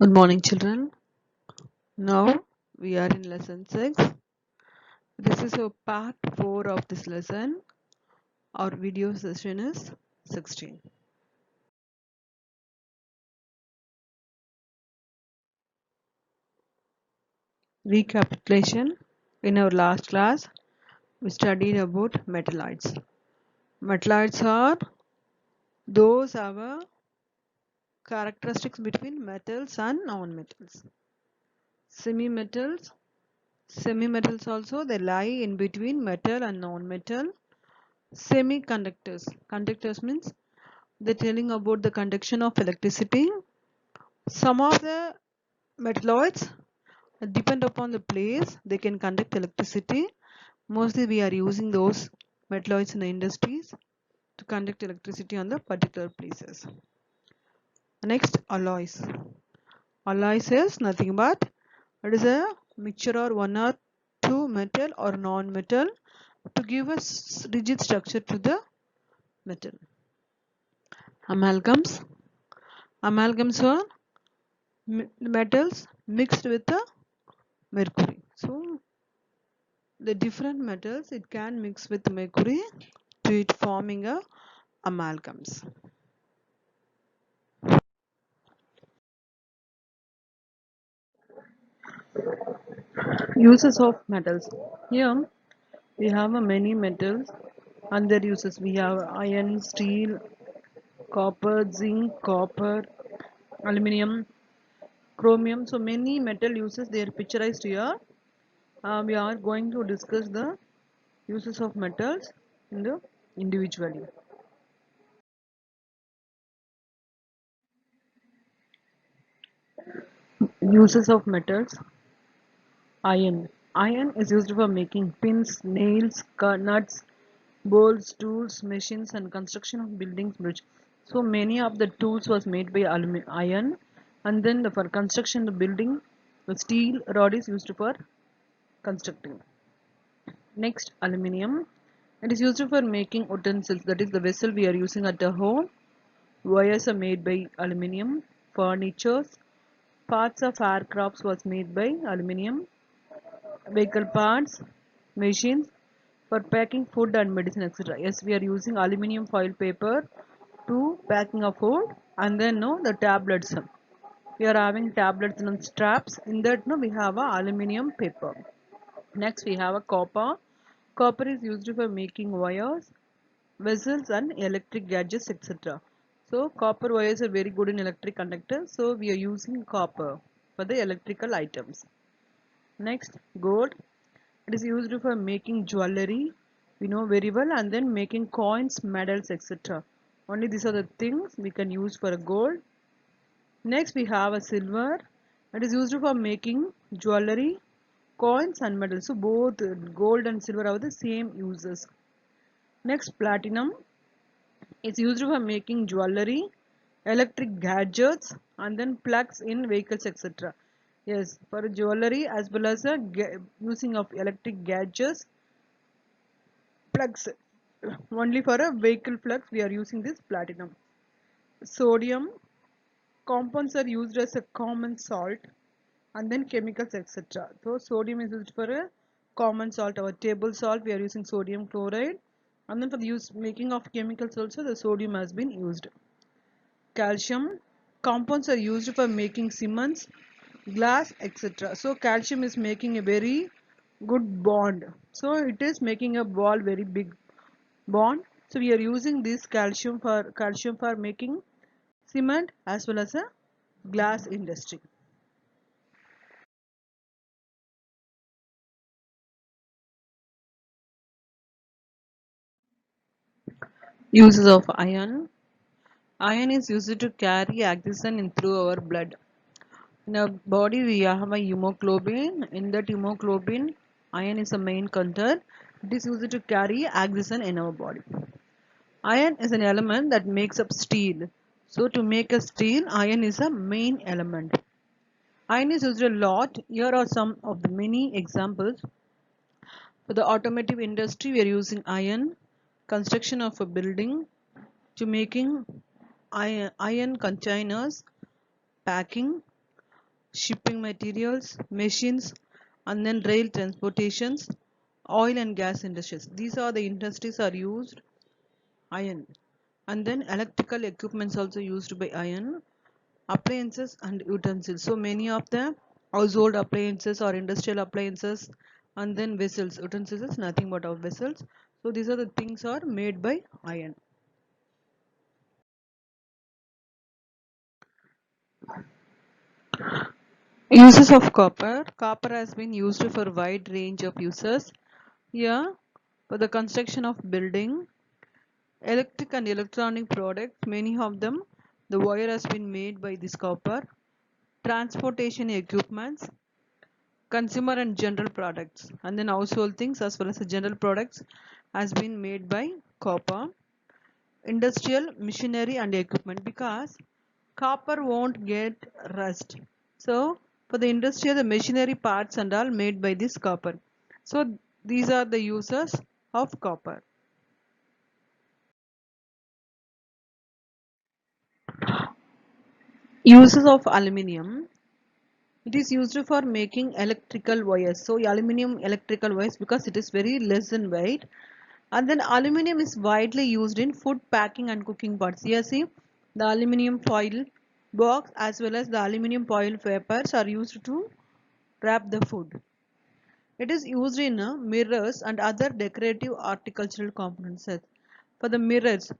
Good morning, children. Now we are in lesson 6. This is a part 4 of this lesson. Our video session is 16. Recapitulation. In our last class, we studied about metalloids. Metalloids are those our characteristics between metals and non-metals. Semi-metals. Semi-metals also, they lie in between metal and non-metal. Semiconductors. Conductors means they're telling about the conduction of electricity. Some of the metalloids depend upon the place they can conduct electricity. Mostly we are using those metalloids in the industries to conduct electricity on the particular places. Next, alloys. Alloys is nothing but it is a mixture or one or two metal or non-metal to give a rigid structure to the metal. Amalgams. Amalgams are metals mixed with the mercury. So the different metals it can mix with mercury to it forming a amalgams. Uses of metals. Here we have many metals and their uses. We have iron, steel, copper, zinc, copper, aluminium, chromium. So many metal uses they are picturized here. We are going to discuss the uses of metals in the individually. Uses of metals. Iron. Iron is used for making pins, nails, nuts, bolts, tools, machines, and construction of buildings, bridge. So many of the tools was made by iron, and then for construction the building, the steel rod is used for constructing. Next, aluminium. It is used for making utensils. That is the vessel we are using at the home. Wires are made by aluminium. Furnitures, parts of aircrafts was made by aluminium. Vehicle parts, machines for packing food and medicine, etc. Yes, we are using aluminium foil paper to packing of food, and then no the tablets. We are having tablets and straps. In that no we have a aluminium paper. Next we have a copper. Copper is used for making wires, vessels, and electric gadgets, etc. So copper wires are very good in electric conductors. So we are using copper for the electrical items. Next, gold. It is used for making jewelry, we know very well, and then making coins, medals, etc. Only these are the things we can use for a gold. Next, we have a silver. It is used for making jewelry, coins, and medals. So both gold and silver have the same uses. Next, platinum is used for making jewelry, electric gadgets, and then plugs in vehicles, etc. Yes, for jewelry as well as using of electric gadgets, plugs. Only for a vehicle plugs we are using this platinum. Sodium compounds are used as a common salt and then chemicals, etc. So sodium is used for a common salt. Our table salt we are using sodium chloride, and then for the use making of chemicals also the sodium has been used. Calcium compounds are used for making cements, glass, etc. So calcium is making a very good bond. So it is making a ball very big bond. So we are using this calcium for making cement as well as a glass industry. Uses of iron. Iron is used to carry oxygen in through our blood. In our body we have a hemoglobin. In that hemoglobin, iron is the main content. It is used to carry oxygen in our body. Iron is an element that makes up steel. So to make a steel, iron is a main element. Iron is used a lot. Here are some of the many examples. For the automotive industry, we are using iron. Construction of a building, to making iron containers, packing, shipping materials, machines, and then rail transportations, oil and gas industries. These are the industries are used iron. And then electrical equipments also used by iron, appliances and utensils. So many of the household appliances or industrial appliances, and then vessels. Utensils is nothing but our vessels. So these are the things are made by iron. Uses of copper. Copper has been used for a wide range of uses. Here, for the construction of building, electric and electronic products, many of them, the wire has been made by this copper. Transportation equipments, consumer and general products, and then household things as well as the general products has been made by copper. Industrial machinery and equipment, because copper won't get rust. So for the industrial, the machinery parts and all made by this copper. So these are the uses of copper. Uses of aluminium. It is used for making electrical wires. So aluminium electrical wires, because it is very less in weight. And then aluminium is widely used in food packing and cooking parts. Here see, the aluminium foil box as well as the aluminium foil papers are used to wrap the food. It is used in mirrors and other decorative horticultural components. For the mirrors,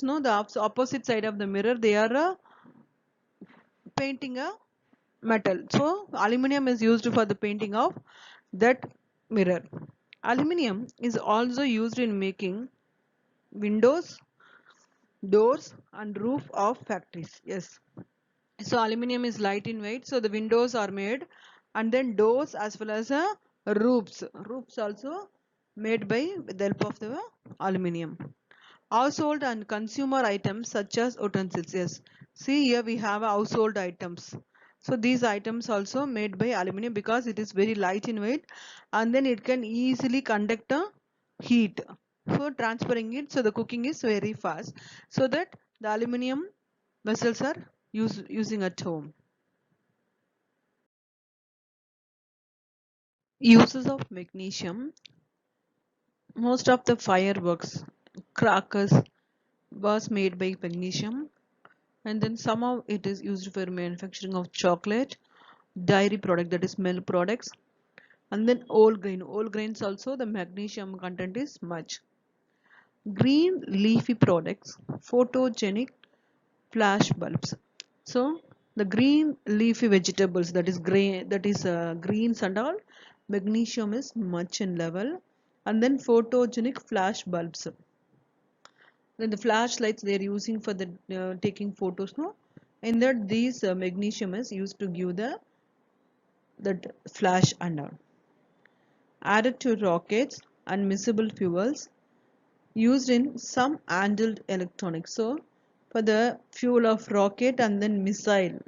no, the opposite side of the mirror, they are painting a metal. So aluminium is used for the painting of that mirror. Aluminium is also used in making windows, doors and roof of factories. Yes. So aluminium is light in weight. So the windows are made, and then doors as well as roofs. Roofs also made by the help of the aluminium. Household and consumer items such as utensils. Yes. See here we have household items. So these items also made by aluminium, because it is very light in weight, and then it can easily conduct a heat for transferring it. So the cooking is very fast. So that the aluminium vessels are using at home. Uses of magnesium. Most of the fireworks, crackers was made by magnesium, and then somehow it is used for manufacturing of chocolate, dairy product, that is milk products, and then whole grains also the magnesium content is much. Green leafy products, photogenic flash bulbs. So the green leafy vegetables, that is grain, that is greens and all, magnesium is much in level. And then photogenic flash bulbs, then the flashlights they are using for the taking photos, no, in that these magnesium is used to give the that flash and all. Added to rockets and miscible fuels used in some handled electronics. So for the fuel of rocket and then missile,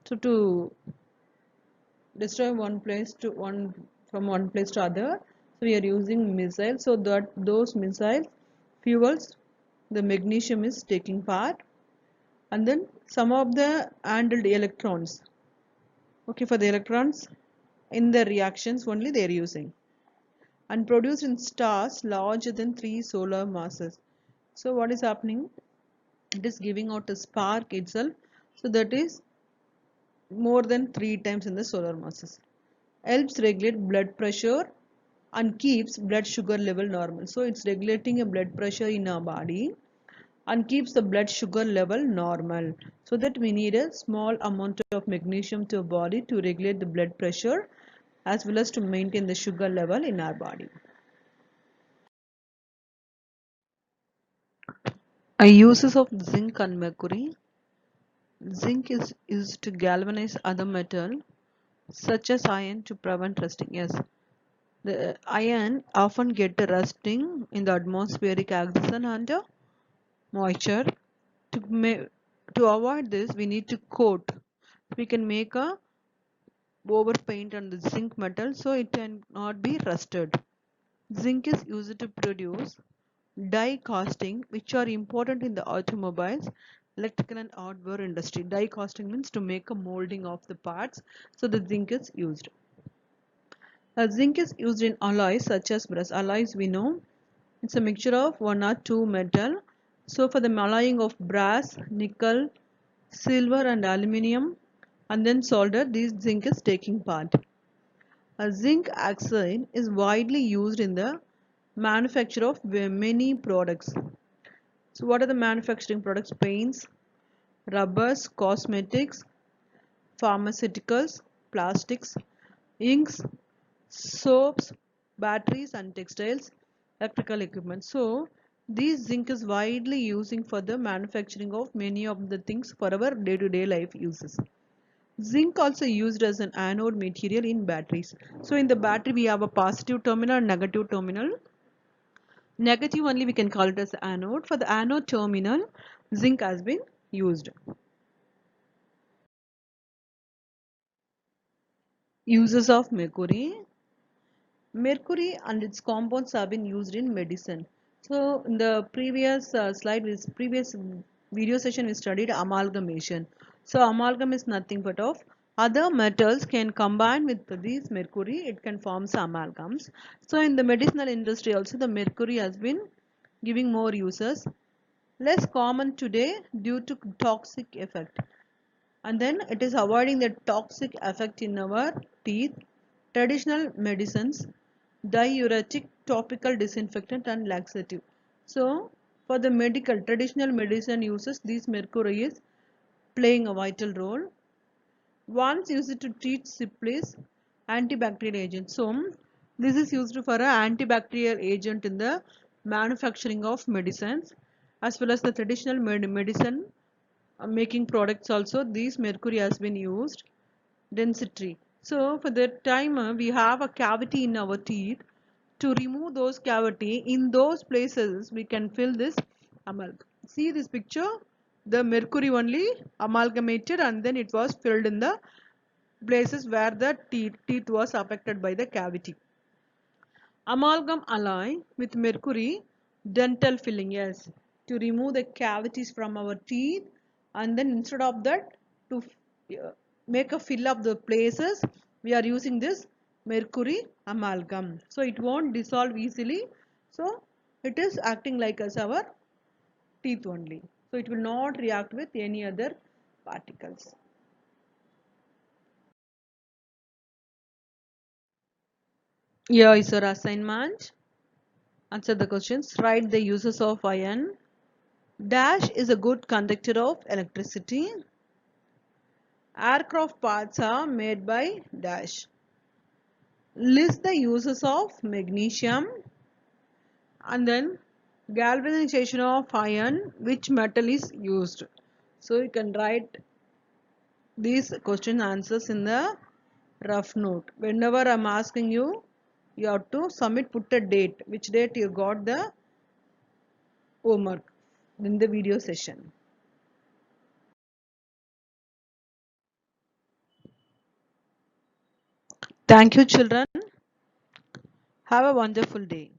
so to destroy one place to one from one place to other, so we are using missiles, so that those missile fuels, the magnesium is taking part. And then some of the handled electrons, okay, for the electrons in the reactions only they are using, and produced in stars larger than 3 solar masses. So what is happening, it is giving out a spark itself, so that is more than 3 times in the solar masses. Helps regulate blood pressure and keeps blood sugar level normal. So it's regulating a blood pressure in our body and keeps the blood sugar level normal. So that we need a small amount of magnesium to our body to regulate the blood pressure as well as to maintain the sugar level in our body. Uses of zinc and mercury. Zinc is used to galvanize other metal such as iron to prevent rusting. Yes, the iron often get rusting in the atmospheric oxygen and moisture. To avoid this, we need to coat. We can make a over paint on the zinc metal so it can not be rusted. Zinc is used to produce die casting, which are important in the automobiles. electrical and hardware industry. Die casting means to make a molding of the parts. So the zinc is used. Zinc is used in alloys such as brass. Alloys we know it's a mixture of one or two metal. So for the alloying of brass, nickel, silver and aluminium and then solder, this zinc is taking part. Zinc oxide is widely used in the manufacture of many products. So what are the manufacturing products? Paints, rubbers, cosmetics, pharmaceuticals, plastics, inks, soaps, batteries and textiles, electrical equipment. So this zinc is widely using for the manufacturing of many of the things for our day-to-day life uses. Zinc also used as an anode material in batteries. So in the battery we have a positive terminal and negative terminal. Negative only we can call it as anode. For the anode terminal, zinc has been used. Uses of mercury. Mercury and its compounds have been used in medicine. So in the previous previous video session we studied amalgamation. So amalgam is nothing but of other metals can combine with this mercury, it can form some amalgams. So in the medicinal industry also the mercury has been giving more uses. Less common today due to toxic effect. And then it is avoiding the toxic effect in our teeth. Traditional medicines, diuretic, topical disinfectant and laxative. So for the medical traditional medicine uses, this mercury is playing a vital role. Once used to treat syphilis, antibacterial agent. So this is used for an antibacterial agent in the manufacturing of medicines as well as the traditional medicine making products also. These mercury has been used. Density. So for that time we have a cavity in our teeth. To remove those cavity in those places we can fill this amalgam. See this picture, the mercury only amalgamated and then it was filled in the places where the teeth was affected by the cavity. Amalgam alloy with mercury dental filling, yes, to remove the cavities from our teeth and then instead of that to make a fill up the places we are using this mercury amalgam. So it won't dissolve easily. So it is acting like as our teeth only. So it will not react with any other particles. Here is your assignment. Answer the questions. Write the uses of iron. Dash is a good conductor of electricity. Aircraft parts are made by dash. List the uses of magnesium and then galvanization of iron, which metal is used. So you can write these question answers in the rough note. Whenever I am asking you, you have to submit, put a date, which date you got the homework in the video session. Thank you children. Have a wonderful day.